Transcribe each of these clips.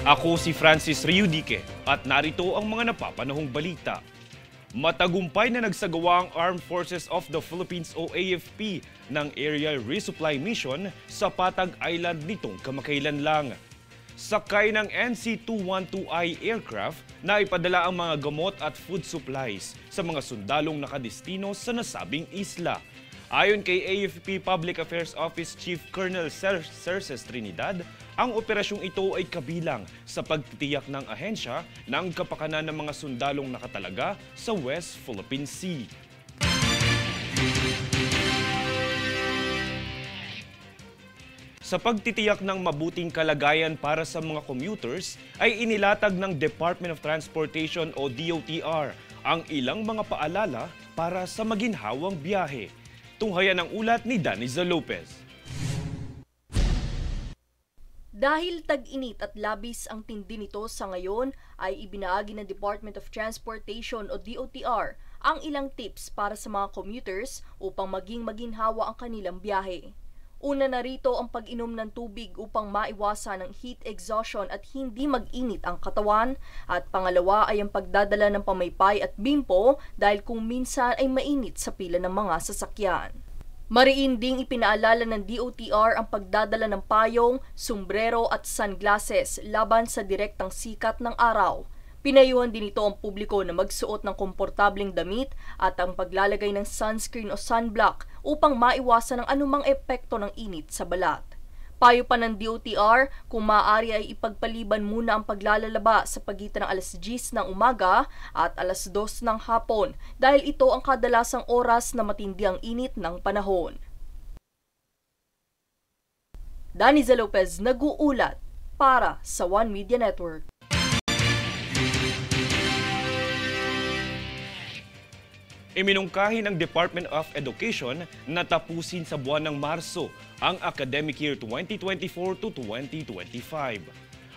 Ako si Francis Riudique at narito ang mga napapanahong balita. Matagumpay na nagsagawa ang Armed Forces of the Philippines o AFP ng aerial resupply mission sa Patag Island nitong kamakailan lang. Sakay ng NC-212I aircraft na ipadala ang mga gamot at food supplies sa mga sundalong nakadestino sa nasabing isla. Ayon kay AFP Public Affairs Office Chief Colonel Cerces Trinidad, ang operasyong ito ay kabilang sa pagtitiyak ng ahensya ng kapakanan ng mga sundalong nakatalaga sa West Philippine Sea. Sa pagtitiyak ng mabuting kalagayan para sa mga commuters, ay inilatag ng Department of Transportation o DOTR ang ilang mga paalala para sa maginhawang biyahe. Tunghayan ang ulat ni Daniza Lopez. Dahil tag-init at labis ang tindi nito sa ngayon, ay ibinahagi ng Department of Transportation o DOTR ang ilang tips para sa mga commuters upang maging maginhawa ang kanilang biyahe. Una na rito ang pag-inom ng tubig upang maiwasan ang heat exhaustion at hindi mag-init ang katawan. At pangalawa ay ang pagdadala ng pamaypay at bimpo dahil kung minsan ay mainit sa pila ng mga sasakyan. Mariin ding ipinaalala ng DOTR ang pagdadala ng payong, sombrero at sunglasses laban sa direktang sikat ng araw. Pinayuhan din ito ang publiko na magsuot ng komportableng damit at ang paglalagay ng sunscreen o sunblock upang maiwasan ang anumang epekto ng init sa balat. Payo pa ng DOTR, kung maaari ay ipagpaliban muna ang paglalaba sa pagitan ng alas 10 ng umaga at alas 2 ng hapon dahil ito ang kadalasang oras na matindi ang init ng panahon. Daniza Lopez nag-uulat para sa One Media Network. Iminungkahi ng Department of Education na tapusin sa buwan ng Marso ang academic year 2024 to 2025.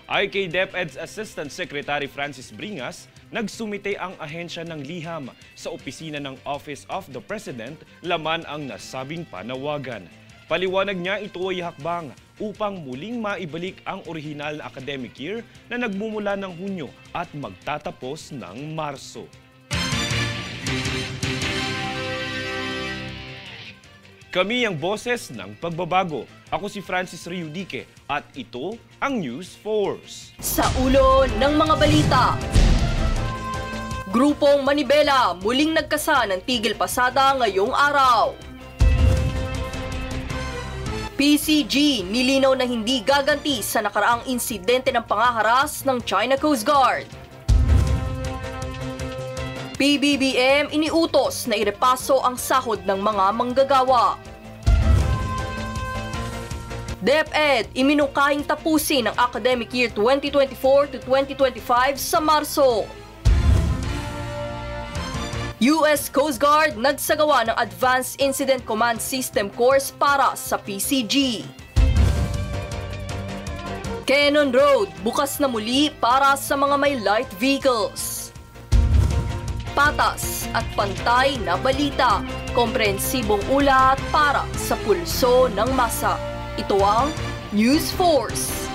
Ay kay DepEd's Assistant Secretary Francis Bringas, nagsumite ang ahensya ng liham sa opisina ng Office of the President laman ang nasabing panawagan. Paliwanag niya ito ay hakbang upang muling maibalik ang orihinal na academic year na nagmumula ng Hunyo at magtatapos ng Marso. Kami ang boses ng pagbabago. Ako si Francis Riudique at ito ang News Force. Sa ulo ng mga balita, Grupong Manibela muling nagkasa ng tigil pasada ngayong araw. PCG nilinaw na hindi gaganti sa nakaraang insidente ng pangaharas ng China Coast Guard. PBBM iniutos na irepaso ang sahod ng mga manggagawa. DepEd iminungkahing tapusin ang academic year 2024 to 2025 sa Marso. US Coast Guard nagsagawa ng Advanced Incident Command System course para sa PCG. Cannon Road bukas na muli para sa mga may light vehicles. Patas at pantay na balita, komprehensibong ulat para sa pulso ng masa. Ito ang News Force.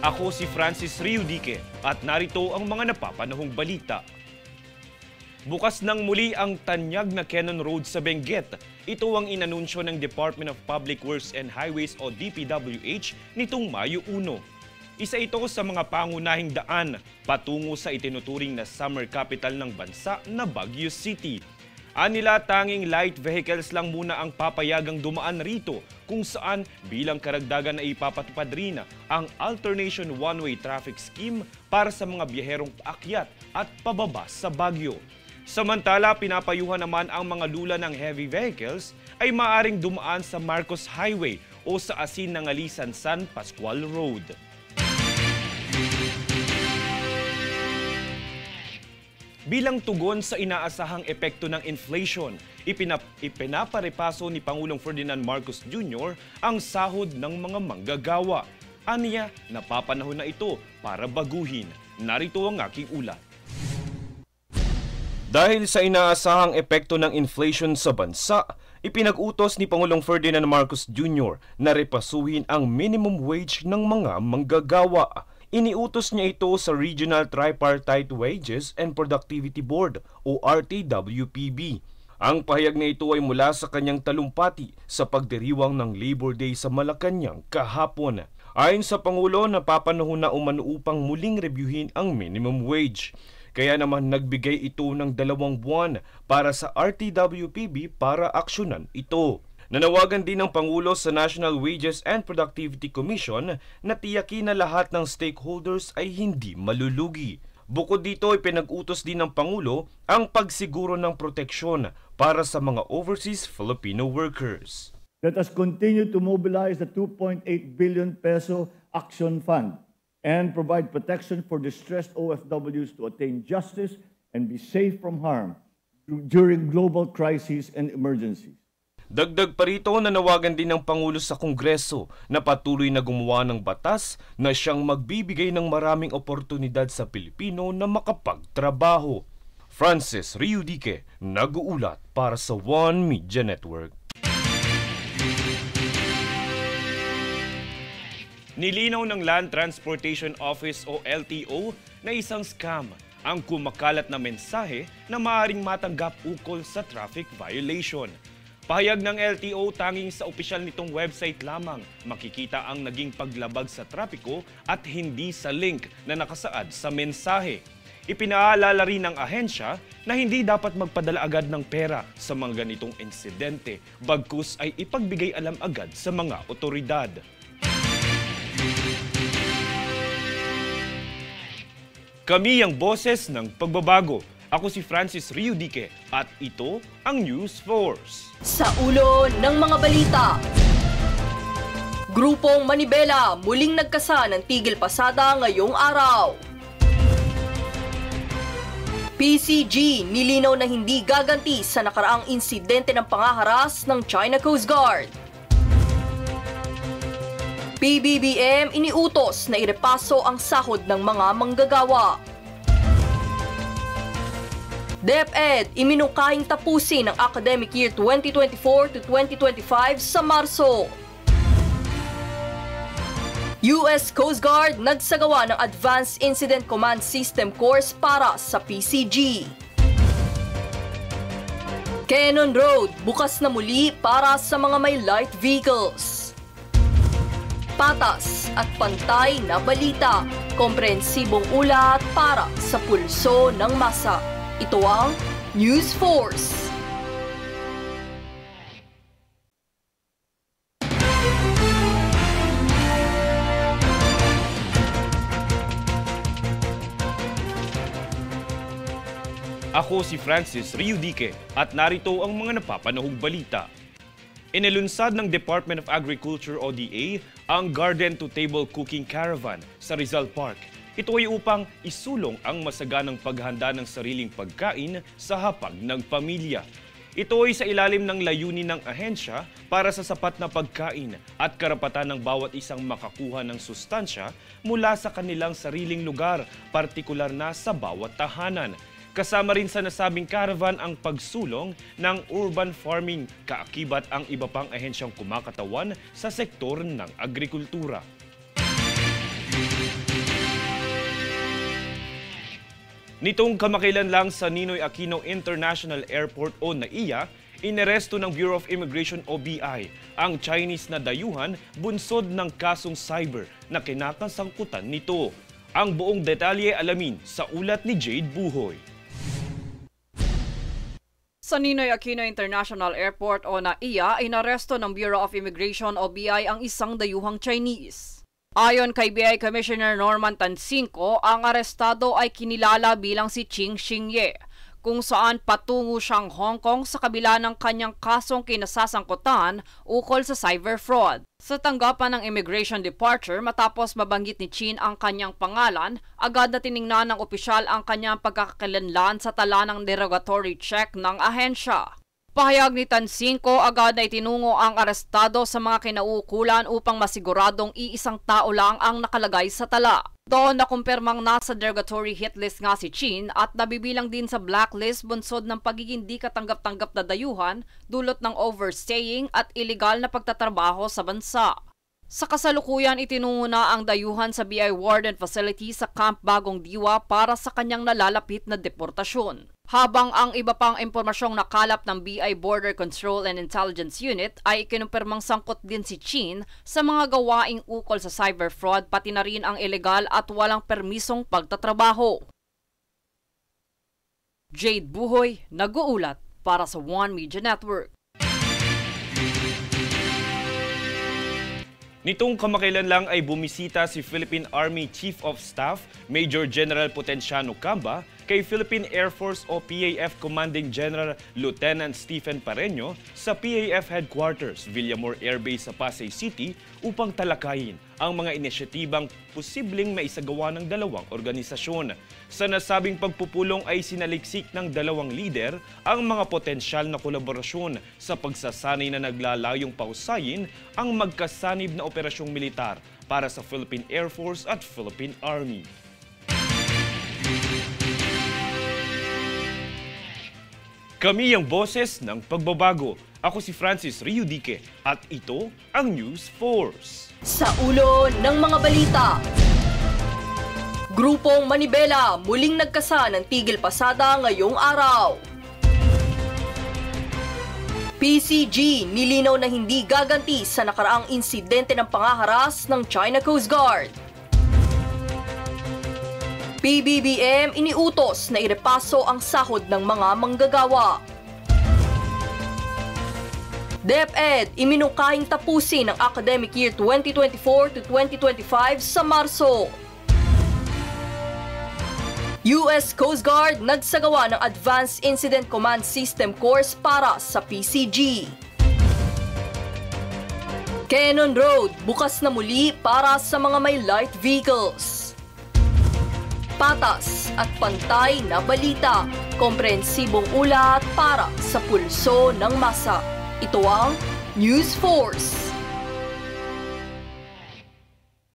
Ako si Francis Riudique at narito ang mga napapanahong balita. Bukas nang muli ang tanyag na Cannon Road sa Benguet. Ito ang inanunsyo ng Department of Public Works and Highways o DPWH nitong Mayo 1. Isa ito sa mga pangunahing daan patungo sa itinuturing na summer capital ng bansa na Baguio City. Anila tanging light vehicles lang muna ang papayagang dumaan rito kung saan bilang karagdagan na ipapatupad rin ang alternation one-way traffic scheme para sa mga biyaherong paakyat at pababa sa Baguio. Samantala, pinapayuhan naman ang mga lula ng heavy vehicles ay maaring dumaan sa Marcos Highway o sa asin ng Alisan San Pascual Road. Bilang tugon sa inaasahang epekto ng inflation, ipinaparepaso ni Pangulong Ferdinand Marcos Jr. ang sahod ng mga manggagawa. Aniya, napapanahon na ito para baguhin. Narito ang aking ulat. Dahil sa inaasahang epekto ng inflation sa bansa, ipinag-utos ni Pangulong Ferdinand Marcos Jr. na repasuhin ang minimum wage ng mga manggagawa. Iniutos niya ito sa Regional Tripartite Wages and Productivity Board o RTWPB. Ang pahayag na ito ay mula sa kanyang talumpati sa pagdiriwang ng Labor Day sa Malacanang kahapon. Ayon sa Pangulo, napapanahon na umano upang muling reviewin ang minimum wage. Kaya naman nagbigay ito ng 2 buwan para sa RTWPB para aksyonan ito. Nanawagan din ng Pangulo sa National Wages and Productivity Commission na tiyakin na lahat ng stakeholders ay hindi malulugi. Bukod dito, ipinag-utos din ng Pangulo ang pagsiguro ng proteksyon para sa mga overseas Filipino workers. Let us continue to mobilize the 2.8 billion peso Action Fund and provide protection for distressed OFWs to attain justice and be safe from harm during global crises and emergencies. Dagdag pa rito, nanawagan din ng Pangulo sa Kongreso na patuloy na gumawa ng batas na siyang magbibigay ng maraming oportunidad sa Pilipino na makapagtrabaho. Francis Riudique, nag-uulat para sa One Media Network. Nilinaw ng Land Transportation Office o LTO na isang scam ang kumakalat na mensahe na maaaring matanggap ukol sa traffic violation. Pahayag ng LTO, tanging sa opisyal nitong website lamang makikita ang naging paglabag sa trapiko at hindi sa link na nakasaad sa mensahe. Ipinaalala rin ng ahensya na hindi dapat magpadala agad ng pera sa mga ganitong insidente, bagkus ay ipagbigay alam agad sa mga otoridad. Kami ang boses ng pagbabago. Ako si Francis Riudique at ito ang News Force. Sa ulo ng mga balita, Grupong Manibela muling nagkasa ng tigil pasada ngayong araw. PCG nilinaw na hindi gaganti sa nakaraang insidente ng pangaharas ng China Coast Guard. PBBM iniutos na irepaso ang sahod ng mga manggagawa. DepEd iminungkahing tapusin ang academic year 2024 to 2025 sa Marso. US Coast Guard nagsagawa ng Advanced Incident Command System course para sa PCG. Cannon Road bukas na muli para sa mga may light vehicles. Patas at pantay na balita, komprehensibong ulat para sa pulso ng masa. Ito ang News Force. Ako si Francis Riudique at narito ang mga napapanahong balita. Inilunsad ng Department of Agriculture o DA ang Garden to Table Cooking Caravan sa Rizal Park. Ito ay upang isulong ang masaganang paghahanda ng sariling pagkain sa hapag ng pamilya. Ito ay sa ilalim ng layunin ng ahensya para sa sapat na pagkain at karapatan ng bawat isang makakuha ng sustansya mula sa kanilang sariling lugar, partikular na sa bawat tahanan. Kasama rin sa nasabing caravan ang pagsulong ng urban farming, kaakibat ang iba pang ahensyang kumakatawan sa sektor ng agrikultura. Nitong kamakailan lang sa Ninoy Aquino International Airport o NAIA, inaresto ng Bureau of Immigration o BI ang Chinese na dayuhan bunsod ng kasong cyber na kinakasangkutan nito. Ang buong detalye alamin sa ulat ni Jade Buhoy. Sa Ninoy Aquino International Airport o NAIA, inaresto ng Bureau of Immigration o BI ang isang dayuhang Chinese. Ayon kay BI Commissioner Norman Tansinko, ang arestado ay kinilala bilang si Ching Xingye, kung saan patungo siyang Hong Kong sa kabila ng kanyang kasong kinasasangkutan ukol sa cyber fraud. Sa tanggapan ng immigration departure matapos mabanggit ni Chin ang kanyang pangalan, agad na tiningnan ng opisyal ang kanyang pagkakakilanlan sa tala ng derogatory check ng ahensya. Pahayag ni Tansinko, agad na itinungo ang arestado sa mga kinauukulan upang masiguradong iisang tao lang ang nakalagay sa tala. Doon nakumpirmang nasa derogatory hit list nga si Chin at nabibilang din sa blacklist bunsod ng pagiging di katanggap-tanggap na dayuhan dulot ng overstaying at illegal na pagtatrabaho sa bansa. Sa kasalukuyan, itinungo na ang dayuhan sa BI Warden Facility sa Camp Bagong Diwa para sa kanyang nalalapit na deportasyon. Habang ang iba pang impormasyong nakalap ng BI Border Control and Intelligence Unit ay ikinumpirmang sangkot din si Chin sa mga gawaing ukol sa cyber fraud pati na rin ang ilegal at walang permisong pagtatrabaho. Jade Buhoy, nag-uulat para sa One Media Network. Nitong kamakailan lang ay bumisita si Philippine Army Chief of Staff Major General Potenciano Camba kay Philippine Air Force o PAF Commanding General Lieutenant Stephen Pareño sa PAF Headquarters, Villamor Air Base sa Pasay City upang talakayin ang mga inisyatibang posibleng maisagawa ng dalawang organisasyon. Sa nasabing pagpupulong ay sinaliksik ng dalawang lider ang mga potensyal na kolaborasyon sa pagsasanay na naglalayong pahusayin ang magkasanib na operasyong militar para sa Philippine Air Force at Philippine Army. Kami ang boses ng pagbabago. Ako si Francis Riudique at ito ang News Force. Sa ulo ng mga balita, Grupong Manibela muling nagkasa ng tigil pasada ngayong araw. PCG nilinaw na hindi gaganti sa nakaraang insidente ng pangaharas ng China Coast Guard. PBBM iniutos na irepaso ang sahod ng mga manggagawa. DepEd iminungkahing tapusin ang academic year 2024 to 2025 sa Marso. US Coast Guard nagsagawa ng Advanced Incident Command System course para sa PCG. Cannon Road bukas na muli para sa mga may light vehicles. Patas at pantay na balita, komprehensibong ulat para sa pulso ng masa. Ito ang News Force.